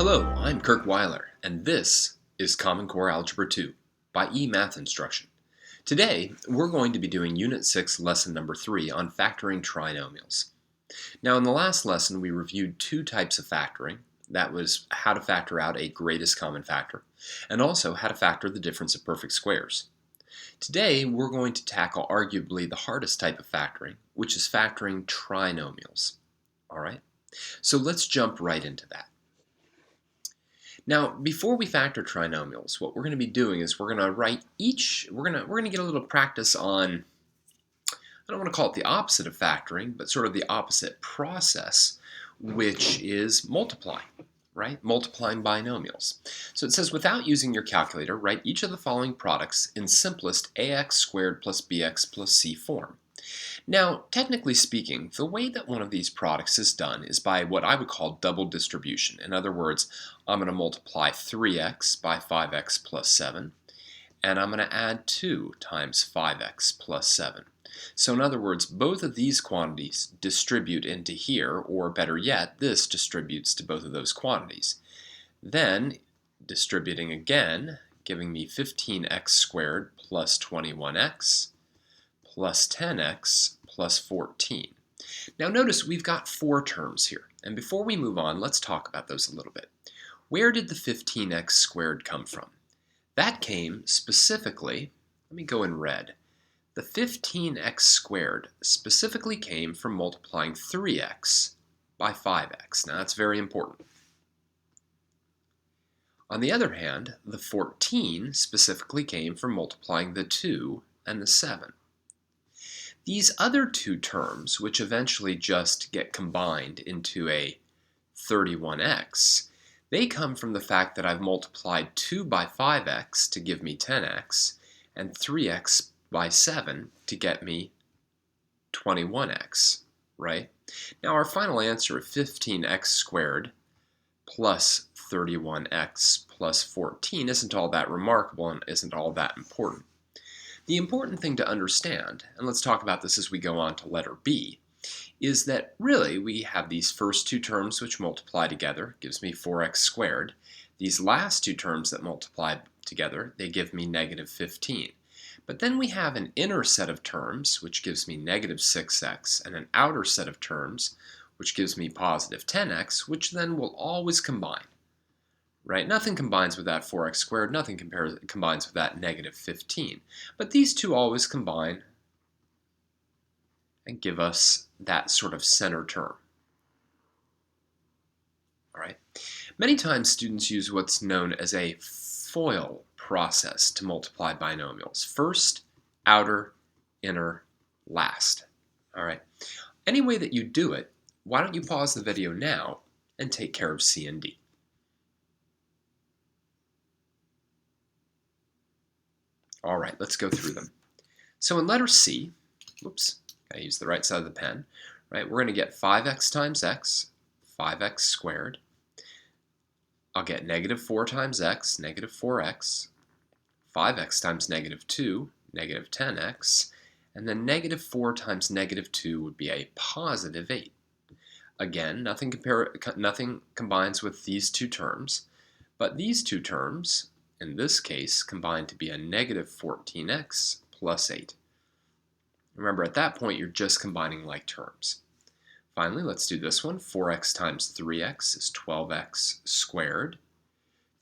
Hello, I'm Kirk Weiler, and this is Common Core Algebra 2 by eMath Instruction. Today, we're going to be doing Unit 6, Lesson number 3 on factoring trinomials. Now, in the last lesson, we reviewed two types of factoring. That was how to factor out a greatest common factor, and also how to factor the difference of perfect squares. Today, we're going to tackle arguably the hardest type of factoring, which is factoring trinomials. All right? So let's jump right into that. Now, before we factor trinomials, what we're going to be doing is we're going to write we're going to get a little practice on, I don't want to call it the opposite of factoring, but sort of the opposite process, which is multiplying, right? Multiplying binomials. So it says, without using your calculator, write each of the following products in simplest ax squared plus bx plus c form. Now, technically speaking, the way that one of these products is done is by what I would call double distribution. In other words, I'm going to multiply 3x by 5x plus 7, and I'm going to add 2 times 5x plus 7. So in other words, both of these quantities distribute into here, or better yet, this distributes to both of those quantities. Then, distributing again, giving me 15x squared plus 21x plus 10x plus 14. Now notice we've got four terms here, and before we move on, let's talk about those a little bit. Where did the 15x squared come from? That came specifically, let me go in red, the 15x squared specifically came from multiplying 3x by 5x. Now that's very important. On the other hand, the 14 specifically came from multiplying the 2 and the 7. These other two terms, which eventually just get combined into a 31x, they come from the fact that I've multiplied 2 by 5x to give me 10x, and 3x by 7 to get me 21x, right? Now our final answer of 15x squared plus 31x plus 14 isn't all that remarkable and isn't all that important. The important thing to understand, and let's talk about this as we go on to letter B, is that really we have these first two terms which multiply together, gives me 4x squared. These last two terms that multiply together, they give me negative 15. But then we have an inner set of terms which gives me negative 6x, and an outer set of terms which gives me positive 10x, which then will always combine. Right? Nothing combines with that 4x squared, nothing combines with that negative 15. But these two always combine and give us that sort of center term. All right? Many times students use what's known as a FOIL process to multiply binomials. First, outer, inner, last. All right? Any way that you do it, why don't you pause the video now and take care of C and D. All right, let's go through them. So in letter C, whoops, gotta use the right side of the pen, right? We're gonna get 5x times x, 5x squared. I'll get negative 4 times x, negative 4x, 5x times negative 2, negative 10x, and then negative 4 times negative 2 would be a positive 8. Again, nothing combines with these two terms, but these two terms, in this case, combine to be a negative 14x plus 8. Remember, at that point, you're just combining like terms. Finally, let's do this one. 4x times 3x is 12x squared.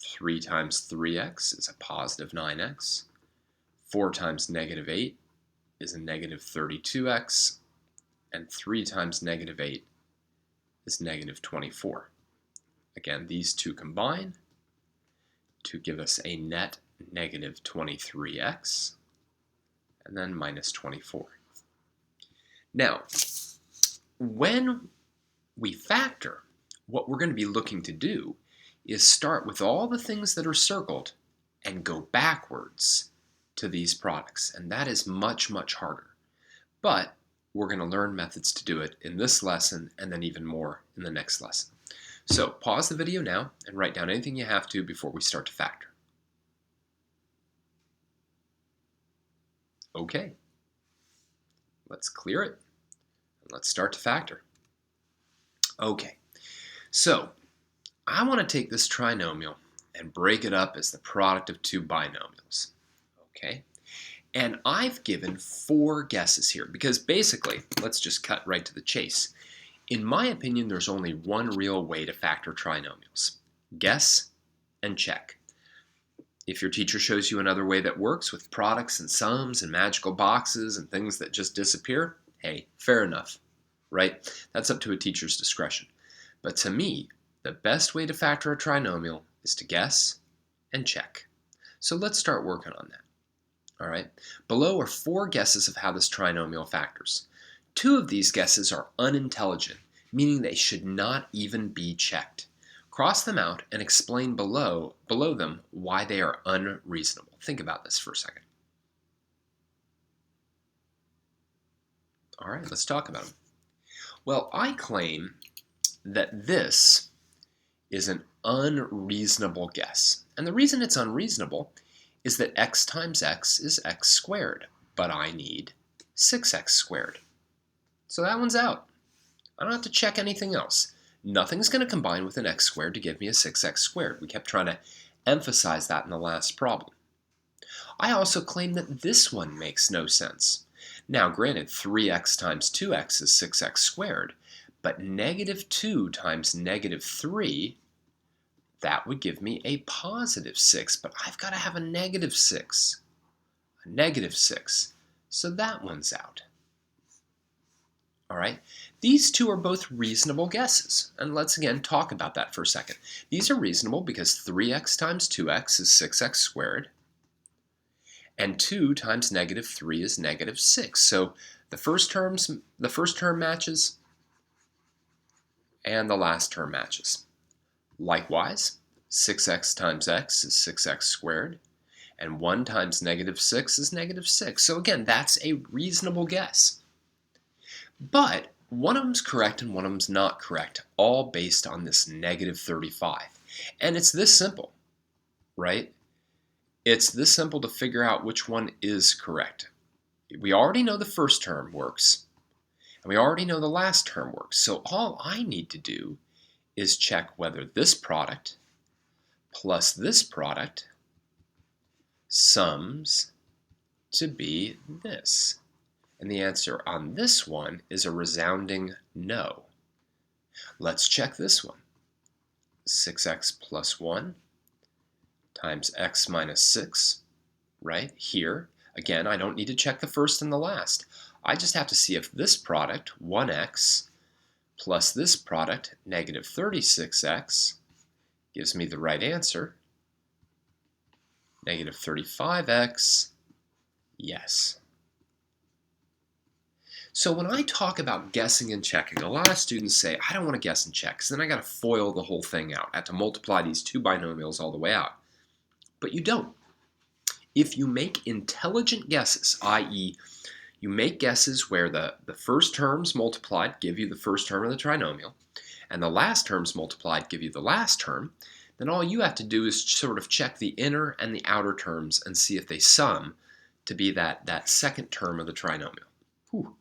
3 times 3x is a positive 9x. 4 times negative 8 is a negative 32x. And 3 times negative 8 is negative 24. Again, these two combine to give us a net negative 23x, and then minus 24. Now, when we factor, what we're going to be looking to do is start with all the things that are circled and go backwards to these products, and that is much, much harder. But we're going to learn methods to do it in this lesson and then even more in the next lesson. So pause the video now and write down anything you have to before we start to factor. Okay, let's clear it and let's start to factor. Okay, so I want to take this trinomial and break it up as the product of two binomials. Okay? And I've given 4 guesses here because basically, let's just cut right to the chase. In my opinion, there's only one real way to factor trinomials. Guess and check. If your teacher shows you another way that works with products and sums and magical boxes and things that just disappear, hey, fair enough, right? That's up to a teacher's discretion. But to me, the best way to factor a trinomial is to guess and check. So let's start working on that. All right. Below are 4 guesses of how this trinomial factors. 2 of these guesses are unintelligent, meaning they should not even be checked. Cross them out and explain below them why they are unreasonable. Think about this for a second. All right, let's talk about them. Well, I claim that this is an unreasonable guess. And the reason it's unreasonable is that x times x is x squared, but I need 6x squared. So that one's out. I don't have to check anything else. Nothing's going to combine with an x squared to give me a 6x squared. We kept trying to emphasize that in the last problem. I also claim that this one makes no sense. Now, granted, 3x times 2x is 6x squared, but negative 2 times negative 3, that would give me a positive 6, but I've got to have a negative 6. A negative 6. So that one's out. All right, these 2 are both reasonable guesses, and let's again talk about that for a second. These are reasonable because 3x times 2x is 6x squared, and 2 times negative 3 is negative 6. So the first term matches, and the last term matches. Likewise, 6x times x is 6x squared, and 1 times negative 6 is negative 6. So again, that's a reasonable guess. But one of them's correct and one of them's not correct, all based on this negative 35. And it's this simple, right? It's this simple to figure out which one is correct. We already know the first term works, and we already know the last term works. So all I need to do is check whether this product plus this product sums to be this. And the answer on this one is a resounding no. Let's check this one. 6x plus 1 times x minus 6, right? Here, again, I don't need to check the first and the last. I just have to see if this product, 1x, plus this product, negative 36x, gives me the right answer. Negative 35x, yes. So when I talk about guessing and checking, a lot of students say, I don't want to guess and check, because then I got to FOIL the whole thing out. I have to multiply these 2 binomials all the way out. But you don't. If you make intelligent guesses, i.e., you make guesses where the first terms multiplied give you the first term of the trinomial, and the last terms multiplied give you the last term, then all you have to do is sort of check the inner and the outer terms and see if they sum to be that second term of the trinomial. Whew.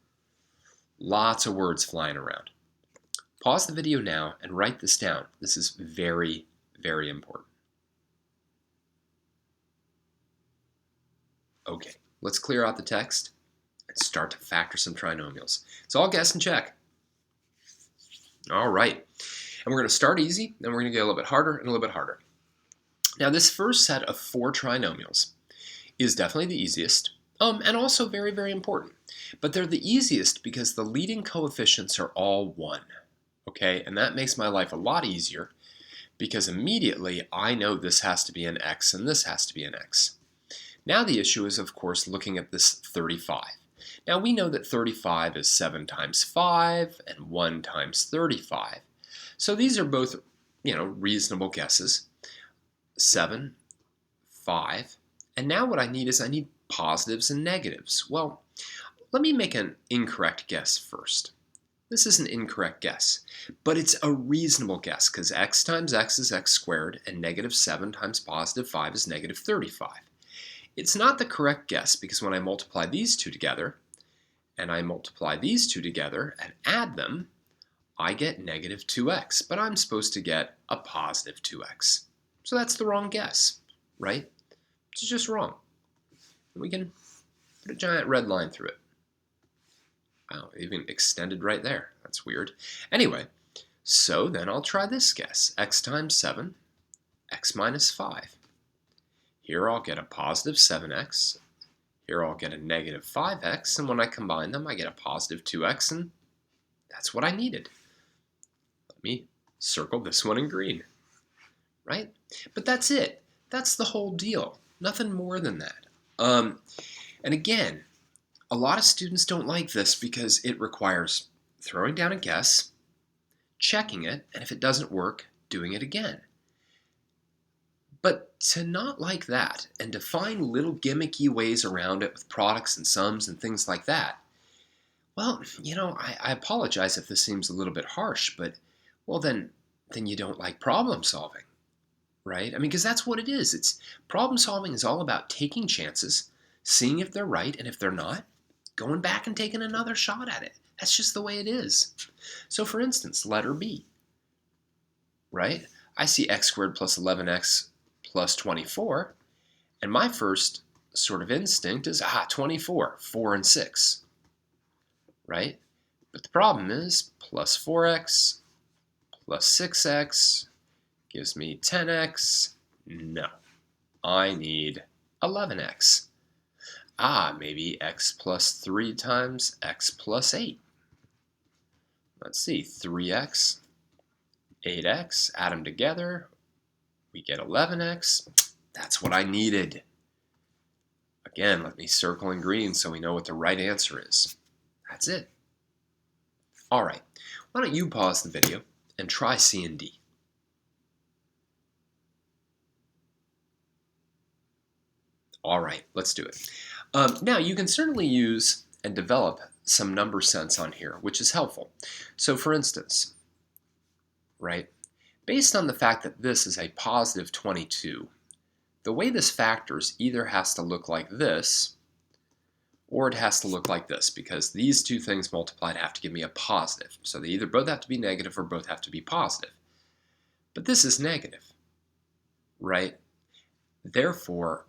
Lots of words flying around. Pause the video now and write this down. This is very, very important. Okay, let's clear out the text and start to factor some trinomials. It's all guess and check. All right, and we're going to start easy, then we're going to get a little bit harder and a little bit harder. Now, this first set of 4 trinomials is definitely the easiest, and also very, very important. But they're the easiest because the leading coefficients are all 1, okay? And that makes my life a lot easier because immediately I know this has to be an x and this has to be an x. Now the issue is, of course, looking at this 35. Now we know that 35 is 7 times 5 and 1 times 35. So these are both, reasonable guesses. 7, 5, and now what I need positives and negatives. Well, let me make an incorrect guess first. This is an incorrect guess, but it's a reasonable guess because x times x is x squared and negative 7 times positive 5 is negative 35. It's not the correct guess because when I multiply these 2 together and I multiply these 2 together and add them, I get negative 2x, but I'm supposed to get a positive 2x. So that's the wrong guess, right? It's just wrong. We can put a giant red line through it. Wow, even extended right there. That's weird. Anyway, so then I'll try this guess. X times 7, x minus 5. Here I'll get a positive 7x. Here I'll get a negative 5x. And when I combine them, I get a positive 2x. And that's what I needed. Let me circle this one in green. Right? But that's it. That's the whole deal. Nothing more than that. And again, a lot of students don't like this because it requires throwing down a guess, checking it, and if it doesn't work, doing it again. But to not like that and to find little gimmicky ways around it with products and sums and things like that, well, I apologize if this seems a little bit harsh, but well, then you don't like problem solving, right? I mean, because that's what it is. It's problem solving is all about taking chances, seeing if they're right, and if they're not, going back and taking another shot at it. That's just the way it is. So for instance, letter B, right? I see x squared plus 11x plus 24, and my first sort of instinct is, 24, 4 and 6, right? But the problem is plus 4x plus 6x gives me 10x. No, I need 11x. Maybe x plus 3 times x plus 8. Let's see, 3x, 8x, add them together, we get 11x. That's what I needed. Again, let me circle in green so we know what the right answer is. That's it. All right, why don't you pause the video and try C and D. All right, let's do it. Now, you can certainly use and develop some number sense on here, which is helpful. So for instance, right, based on the fact that this is a positive 22, the way this factors either has to look like this or it has to look like this, because these two things multiplied have to give me a positive. So they either both have to be negative or both have to be positive. But this is negative, right? Therefore,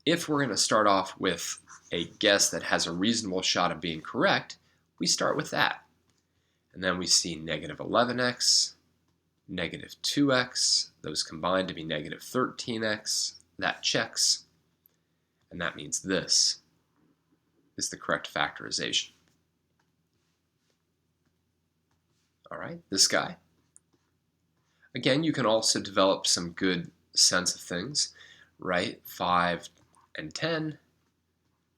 if we're going to start off with a guess that has a reasonable shot of being correct, we start with that. And then we see negative 11x, negative 2x, those combine to be negative 13x. That checks, and that means this is the correct factorization. All right, this guy. Again, you can also develop some good sense of things, right? 5 and 10,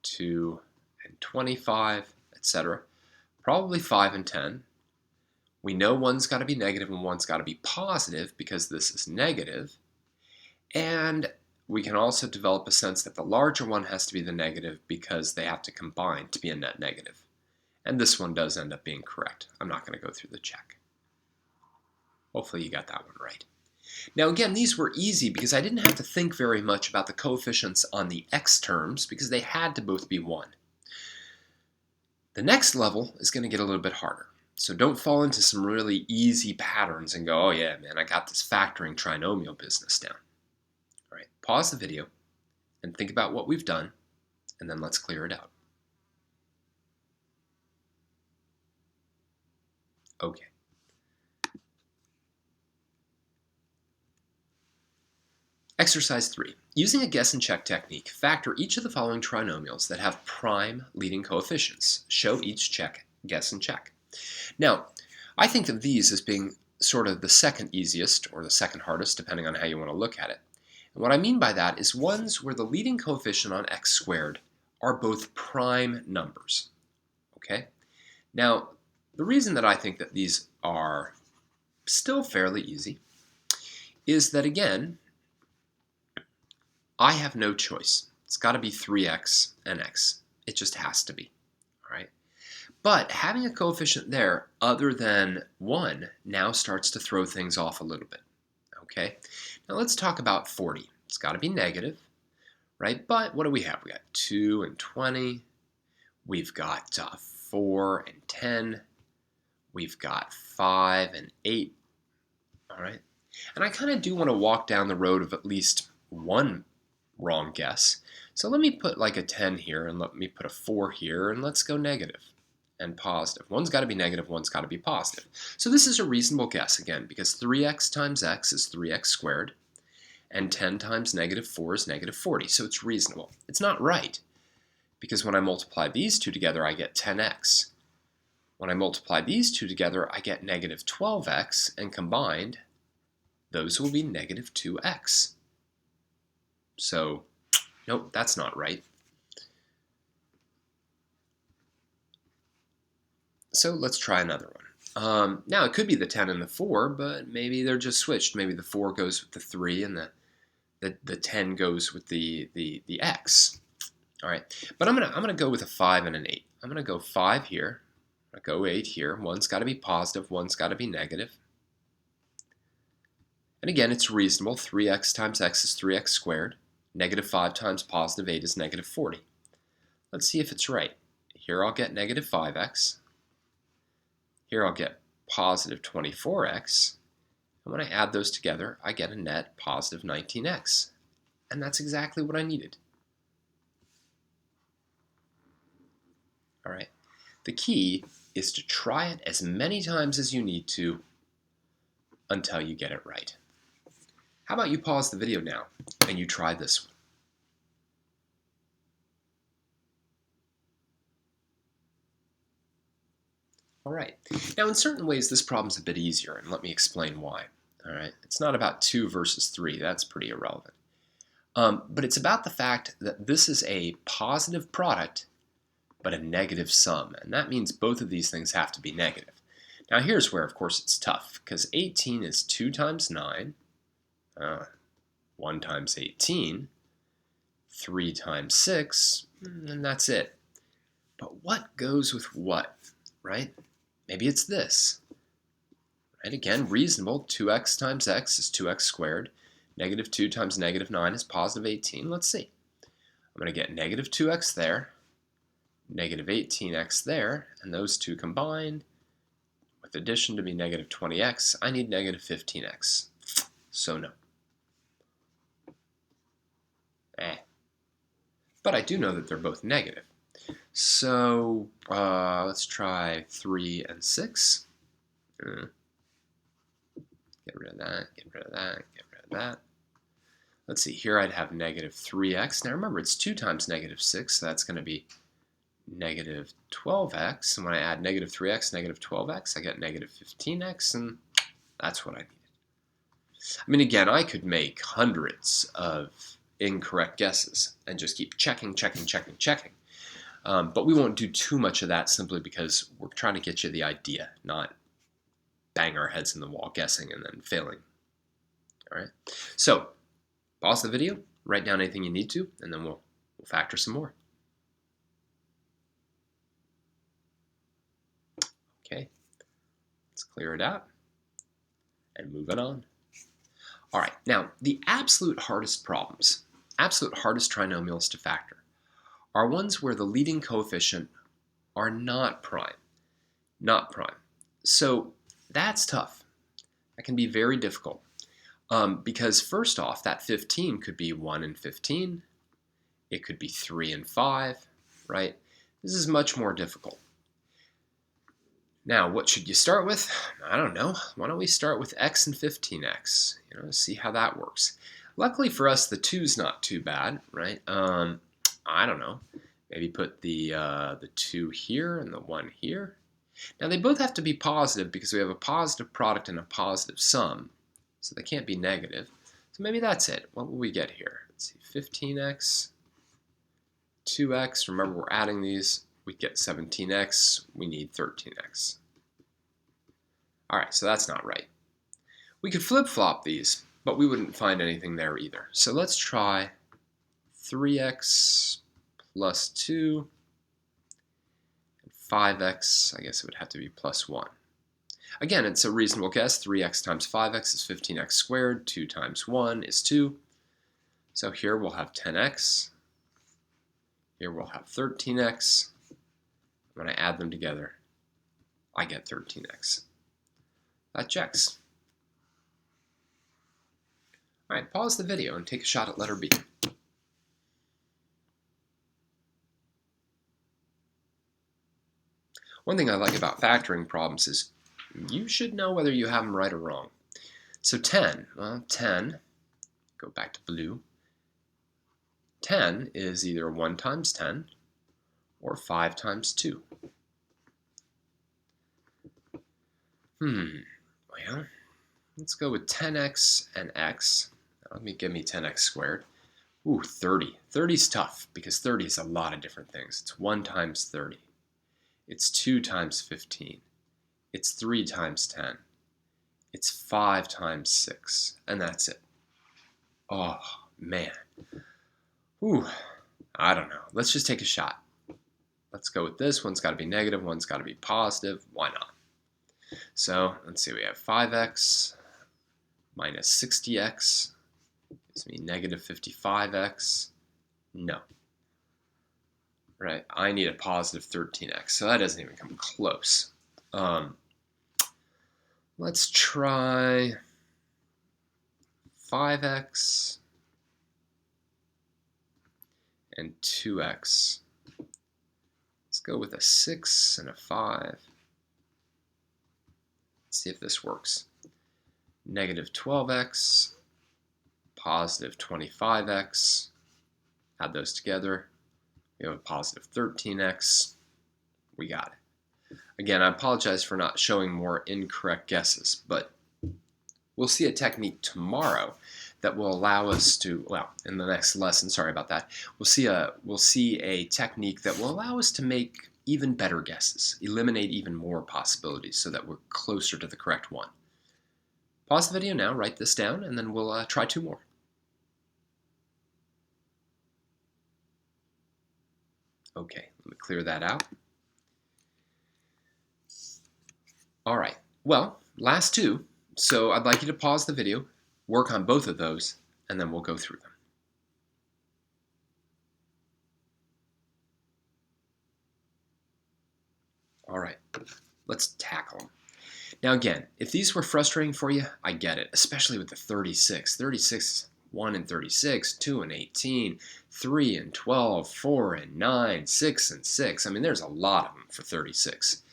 2 and 25, etc. Probably 5 and 10. We know one's got to be negative and one's got to be positive because this is negative. And we can also develop a sense that the larger one has to be the negative because they have to combine to be a net negative. And this one does end up being correct. I'm not going to go through the check. Hopefully you got that one right. Now again, these were easy because I didn't have to think very much about the coefficients on the x terms because they had to both be 1. The next level is going to get a little bit harder. So don't fall into some really easy patterns and go, oh yeah, man, I got this factoring trinomial business down. All right, pause the video and think about what we've done, and then let's clear it out. Okay. Exercise 3. Using a guess and check technique, factor each of the following trinomials that have prime leading coefficients. Show each check, guess, and check. Now, I think of these as being sort of the second easiest or the second hardest, depending on how you want to look at it. And what I mean by that is ones where the leading coefficient on x squared are both prime numbers. Okay? Now, the reason that I think that these are still fairly easy is that, again, I have no choice. It's got to be 3x and x. It just has to be. All right? But having a coefficient there other than 1 now starts to throw things off a little bit. Okay? Now let's talk about 40. It's got to be negative, right? But what do we have? We got 2 and 20. We've got 4 and 10. We've got 5 and 8. All right. And I kind of do want to walk down the road of at least one wrong guess. So let me put like a 10 here, and let me put a 4 here, and let's go negative and positive. One's got to be negative, one's got to be positive. So this is a reasonable guess again, because 3x times x is 3x squared, and 10 times negative 4 is negative 40. So it's reasonable. It's not right, because when I multiply these two together, I get 10x. When I multiply these two together, I get negative 12x, and combined, those will be negative 2x. So, nope, that's not right. So let's try another one. Now, it could be the 10 and the 4, but maybe they're just switched. Maybe the 4 goes with the 3, and the 10 goes with the x. All right, but I'm gonna go with a 5 and an 8. I'm gonna go 5 here. I'm gonna go 8 here. One's got to be positive, one's got to be negative. And again, it's reasonable. 3x times x is 3x squared. Negative 5 times positive 8 is negative 40. Let's see if it's right. Here I'll get negative 5x. Here I'll get positive 24x. And when I add those together, I get a net positive 19x. And that's exactly what I needed. All right. The key is to try it as many times as you need to until you get it right. How about you pause the video now and you try this one? All right. Now, in certain ways, this problem's a bit easier, and let me explain why. All right. It's not about 2 versus 3. That's pretty irrelevant. But it's about the fact that this is a positive product, but a negative sum. And that means both of these things have to be negative. Now, here's where, of course, it's tough, because 18 is 2 times 9, 1 times 18, 3 times 6, and that's it. But what goes with what, right? Maybe it's this. Right? Again, reasonable. 2x times x is 2x squared. Negative 2 times negative 9 is positive 18. Let's see. I'm going to get negative 2x there, negative 18x there, and those two combined, with addition to be negative 20x, I need negative 15x. So no. But I do know that they're both negative. So let's try 3 and 6. Get rid of that, get rid of that, get rid of that. Let's see, here I'd have negative 3x. Now remember, it's 2 times negative 6, so that's going to be negative 12x. And when I add negative 3x, negative 12x, I get negative 15x, and that's what I needed. I mean, again, I could make hundreds of incorrect guesses and just keep checking. But we won't do too much of that simply because we're trying to get you the idea, not bang our heads in the wall guessing and then failing. All right. So pause the video, write down anything you need to, and then we'll factor some more. Okay. Let's clear it out and move it on. All right. Now, the absolute hardest problems, absolute hardest trinomials to factor, are ones where the leading coefficient are not prime. Not prime. So that's tough. That can be very difficult. Because first off, that 15 could be 1 and 15. It could be 3 and 5, right? This is much more difficult. Now, what should you start with? I don't know. Why don't we start with x and 15x? See how that works. Luckily for us, the 2's not too bad, right? I don't know. Maybe put the 2 here and the 1 here. Now, they both have to be positive because we have a positive product and a positive sum. So they can't be negative. So maybe that's it. What will we get here? Let's see, 15x, 2x. Remember, we're adding these. We get 17x. We need 13x. All right, so that's not right. We could flip-flop these, but we wouldn't find anything there either. So let's try 3x plus 2, and 5x, I guess it would have to be plus 1. Again, it's a reasonable guess. 3x times 5x is 15x squared. 2 times 1 is 2. So here we'll have 10x. Here we'll have 13x. When I add them together, I get 13x. That checks. All right, pause the video and take a shot at letter B. One thing I like about factoring problems is you should know whether you have them right or wrong. So 10, well, 10, go back to blue. 10 is either 1 times 10 or 5 times 2. Well, let's go with 10x and x. Let me give me 10x squared. Ooh, 30. 30 is tough because 30 is a lot of different things. It's 1 times 30. It's 2 times 15. It's 3 times 10. It's 5 times 6. And that's it. Oh, man. Ooh, I don't know. Let's just take a shot. Let's go with this. One's got to be negative. One's got to be positive. Why not? So let's see. We have 5x minus 60x. Gives me negative 55x. No. Right, I need a positive 13x, so that doesn't even come close. Let's try 5x and 2x. Let's go with a 6 and a 5. Let's see if this works. Negative 12x, positive 25x. Add those together. We have a positive 13x. We got it. Again, I apologize for not showing more incorrect guesses, but we'll see a technique tomorrow that will allow us to, well, in the next lesson, sorry about that, we'll see a technique that will allow us to make even better guesses, eliminate even more possibilities so that we're closer to the correct one. Pause the video now, write this down, and then we'll try 2 more. Okay, let me clear that out. All right, well, last 2. So I'd like you to pause the video, work on both of those, and then we'll go through them. All right, let's tackle them. Now again, if these were frustrating for you, I get it, especially with the 36. 36, 1 and 36, 2 and 18, 3 and 12, 4 and 9, 6 and 6. I mean, there's a lot of them for 36,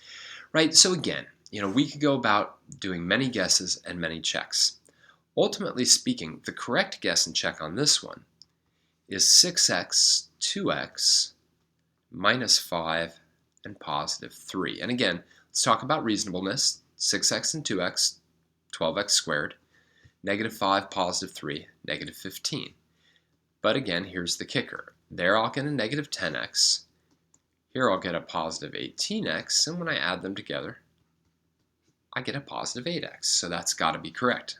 right? So again, we could go about doing many guesses and many checks. Ultimately speaking, the correct guess and check on this one is 6x, 2x, minus 5, and positive 3. And again, let's talk about reasonableness. 6x and 2x, 12x squared, negative 5, positive 3, negative 15. But again, here's the kicker. There I'll get a negative 10x. Here I'll get a positive 18x. And when I add them together, I get a positive 8x. So that's got to be correct.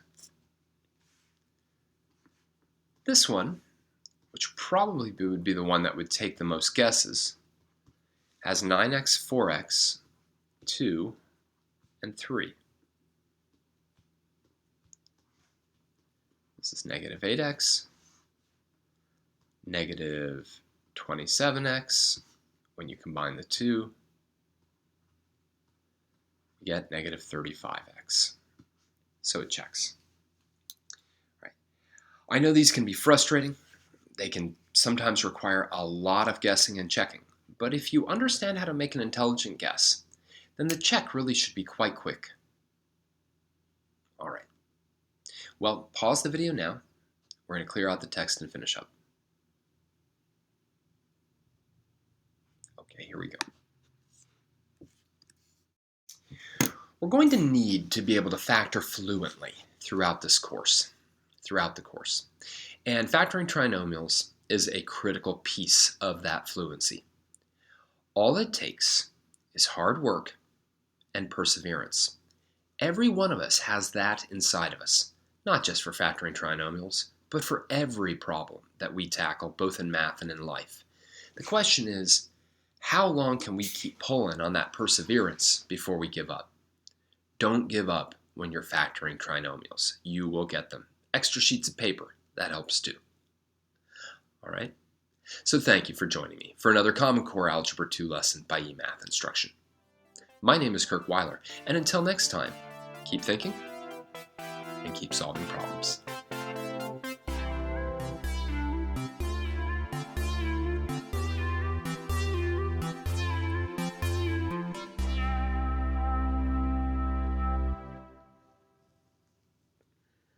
This one, which probably would be the one that would take the most guesses, has 9x, 4x, 2, and 3. This is negative 8x, negative 27x. When you combine the 2, you get negative 35x. So it checks. Right. I know these can be frustrating. They can sometimes require a lot of guessing and checking. But if you understand how to make an intelligent guess, then the check really should be quite quick. All right. Well, pause the video now. We're going to clear out the text and finish up. Okay, here we go. We're going to need to be able to factor fluently throughout the course. And factoring trinomials is a critical piece of that fluency. All it takes is hard work and perseverance. Every one of us has that inside of us, not just for factoring trinomials, but for every problem that we tackle, both in math and in life. The question is, how long can we keep pulling on that perseverance before we give up? Don't give up when you're factoring trinomials. You will get them. Extra sheets of paper, that helps too. All right? So thank you for joining me for another Common Core Algebra 2 lesson by eMath Instruction. My name is Kirk Weiler, and until next time, keep thinking and keep solving problems.